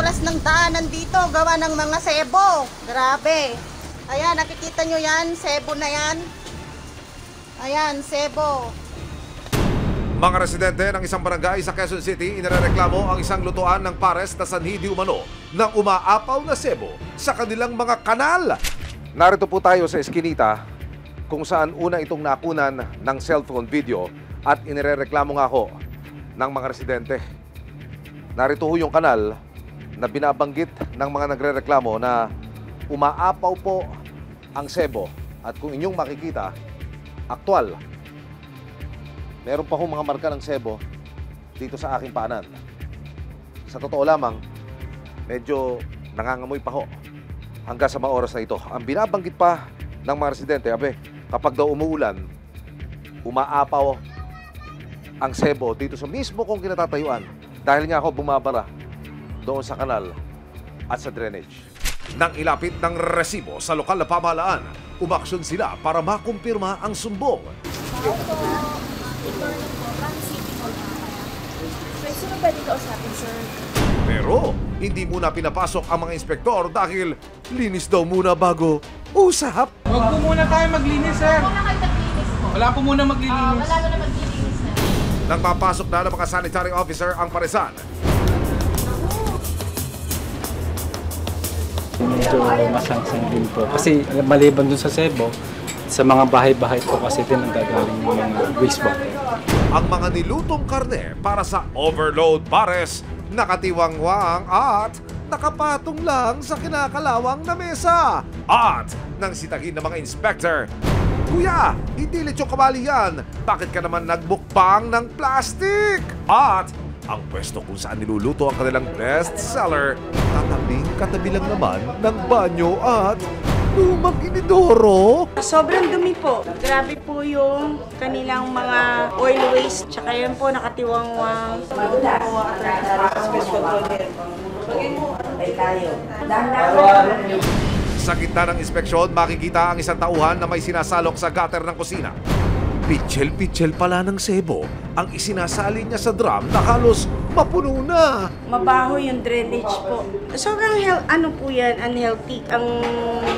malas ng daanan dito, gawa ng mga sebo. Grabe. Ayan, nakikita nyo yan, sebo na yan. Ayan, sebo. Mga residente ng isang barangay sa Quezon City inirereklamo ang isang lutuan ng pares na sanhi di umano ng umaapaw na sebo sa kanilang mga kanal. Narito po tayo sa eskinita kung saan una itong nakunan ng cellphone video at inirereklamo nga ho ng mga residente. Narito ho yung kanal na binabanggit ng mga nagrereklamo na umaapaw po ang sebo at kung inyong makikita, aktwal. Meron pa hong mga marka ng sebo dito sa aking paanan. Sa totoo lamang, medyo nangangamoy pa ho hanggang sa mga oras na ito. Ang binabanggit pa ng mga residente, kapag daw umuulan, umaapaw ang sebo dito sa mismo kong kinatatayuan dahil nga ako bumabara doon sa kanal at sa drainage. Nang ilapit ng resibo sa lokal na pamahalaan, umaksyon sila para makumpirma ang sumbong. Pero hindi muna pinapasok ang mga inspektor dahil linis daw muna bago usap. Huwag po muna tayo maglinis, sir. Wala po muna maglilinis. Wala na maglilinis, sir. Nang papasok na ng mga sanitary officer ang paresan. Medyo masangsang din po. Kasi maliban dun sa sebo, sa mga bahay-bahay po kasi din ang gagaling ng mga wastewater. Ang mga nilutong karne para sa overload pares, nakatiwangwang at nakapatong lang sa kinakalawang na mesa. At nang sitagin ng mga inspector, "Kuya, hindi lechong kawali yan. Bakit ka naman nagbukbang ng plastic?" At ang pwesto kung saan niluluto ang kanilang best seller, katabi lang naman ng banyo at lumang inidoro. Sobrang dumi po. Grabe po yung kanilang mga oil waste. Tsaka yan po nakatiwangwang. Sa gitna ng inspeksyon, makikita ang isang tauhan na may sinasalok sa gutter ng kusina. Pitchel-pitchel pala ng sebo ang isinasali niya sa drum na halos mapuno na. Mabaho yung drainage po. Sobrang ano po yan, unhealthy. Ang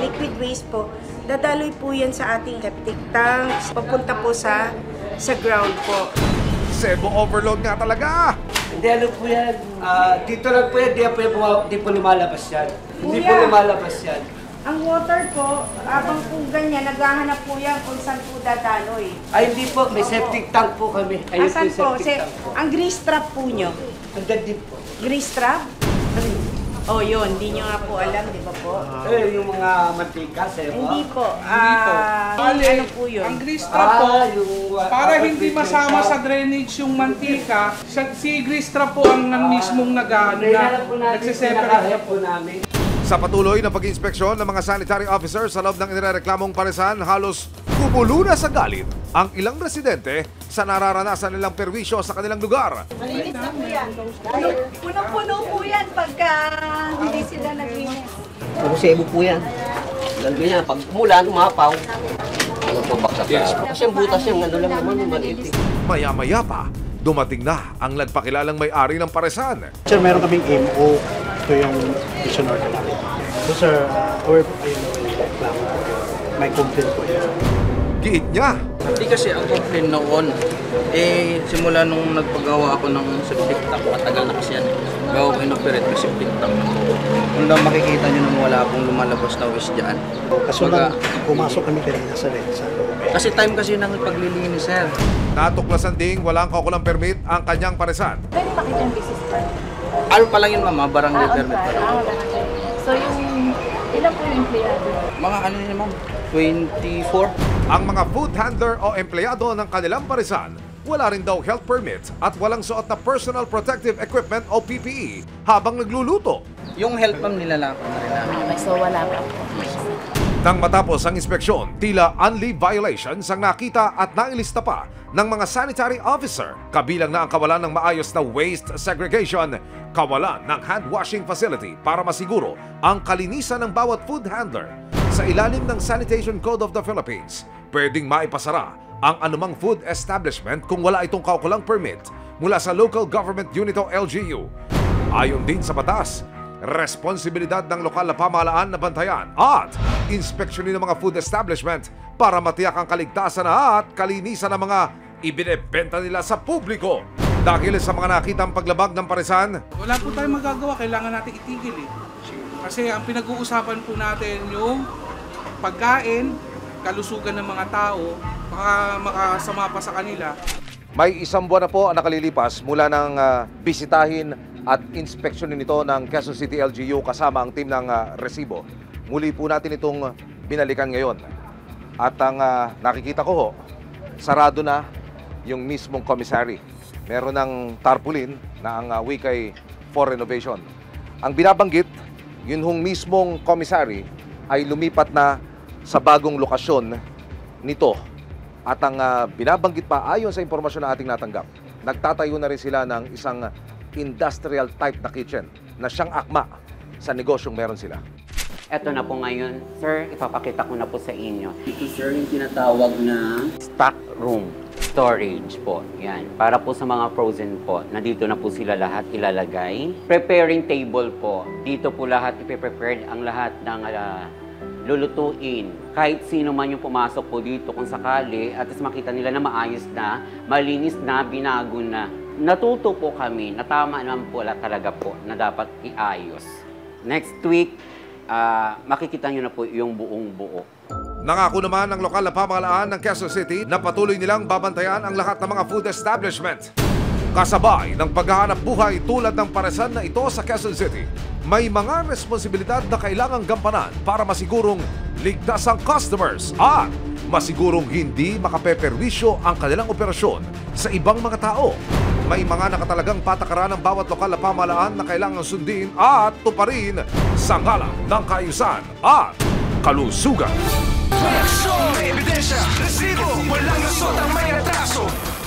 liquid waste po, dadaloy po yan sa ating septic tanks. Papunta po sa ground po. Sebo overload nga talaga. Hindi, ano po yan. Dito lang po yan, di po lumalabas yan. Hindi po lumalabas yan. Ang water po, abang po ganyan, naghahanap po yan kung saan po dadaloy. Ay, hindi po. May septic tank po kami. Ayun Asan po po? yung septic tank po. Ang grease trap po nyo. Andyan din po. Grease trap? Oh, yun. Hindi nyo nga po alam, di ba po? Yung mga mantika, sebo. Hindi po. Hindi po. Ano po yun? Ang grease trap po, yung, para hindi masama sa drainage yung mantika, si grease trap po ang mismong nagsiseparate. po namin. Sa patuloy na pag-inspeksyon ng mga sanitary officers sa loob ng inireklamong paresan, halos kumulo na sa galit ang ilang residente sa nararanasan nilang perwisyo sa kanilang lugar. Malinis na po yan. Punong-puno po yan pagka hindi sila naglinis. Puro sebo po yan. Lalo yan, pag umulan, umapaw. Baksak na. Kasi yung butas yung ano lang naman, yung maliit. Maya-maya pa, dumating na ang nagpakilalang may-ari ng paresan. Sir, meron kaming MO. Ito yung vision order namin. So sir, or may complaint po yan. Giit niya. Hindi kasi ang complaint noon, simula nung nagpagawa ako ng septic tank, matagal na kasi yan. Gawa ko inoperate yung septic tank. Kung lang makikita nyo nang wala akong lumalabas na waste dyan. Kaso lang, pumasok kami kanina sa red. Kasi time kasi nang paglilinis, sir. Natuklasan ding walang kaukulang permit ang kanyang paresan. Pwede makita yung business card? Ano pa lang yun, mama, barangay permit pa lang. So yung, ilan po yung empleyado? Mga ano yun, ma'am? 24? Ang mga food handler o empleyado ng kanilang paresan, wala rin daw health permit at walang suot na personal protective equipment o PPE habang nagluluto. Yung health, ma'am, nilalako na rin namin. So wala pa po. Nang matapos ang inspeksyon, tila unleavened violations ang nakita at nailista pa ng mga sanitary officer, kabilang na ang kawalan ng maayos na waste segregation, kawalan ng hand washing facility para masiguro ang kalinisan ng bawat food handler. Sa ilalim ng Sanitation Code of the Philippines, pwedeng maipasara ang anumang food establishment kung wala itong kaukulang permit mula sa Local Government Unit o LGU. Ayon din sa batas, responsibilidad ng lokal na pamahalaan na bantayan at inspeksyonin ng mga food establishment para matiyak ang kaligtasan at kalinisan ng mga ibinebenta nila sa publiko. Dahil sa mga nakitang paglabag ng paresan, Wala po tayong magagawa, kailangan natin itigil eh. Kasi ang pinag-uusapan po natin yung pagkain, kalusugan ng mga tao, baka makasama pa sa kanila. may isang buwan na po ang nakalilipas mula ng bisitahin at inspeksyonin nito ng Quezon City LGU kasama ang team ng Resibo. Muli po natin itong binalikan ngayon. At ang nakikita ko ho, sarado na yung mismong commissary. Meron ng tarpaulin na ang wikay for renovation. Ang binabanggit, yun hong mismong commissary ay lumipat na sa bagong lokasyon nito. At ang binabanggit pa ayon sa impormasyon na ating natanggap, nagtatayo na rin sila ng isang industrial type na kitchen na siyang akma sa negosyong meron sila. Eto na po ngayon, sir, ipapakita ko na po sa inyo. Ito, sir, yung tinatawag na stock room storage po. Yan. Para po sa mga frozen po, nandito na po sila lahat ilalagay. Preparing table po. Dito po lahat ipe-prepared ang lahat ng lulutuin. Kahit sino man yung pumasok po dito kung sakali at makita nila na maayos na, malinis na, binago na. Natuto po kami na tama naman po talaga po na dapat iayos. Next week, makikita nyo na po yung buong buo. Nangako naman ng lokal na pamahalaan ng Quezon City na patuloy nilang babantayan ang lahat ng mga food establishment. Kasabay ng paghahanap buhay tulad ng paresan na ito sa Quezon City, may mga responsibilidad na kailangang gampanan para masigurong ligtas ang customers at masigurong hindi makapeperwisyo ang kanilang operasyon sa ibang mga tao. May mga nakatalagang patakaran ng bawat lokal na pamahalaan na kailangang sundin at tuparin sa ngalan ng kaayusan at kalusugan. Reaksyon, ebidensya, resibo, walang lusot ang may atraso.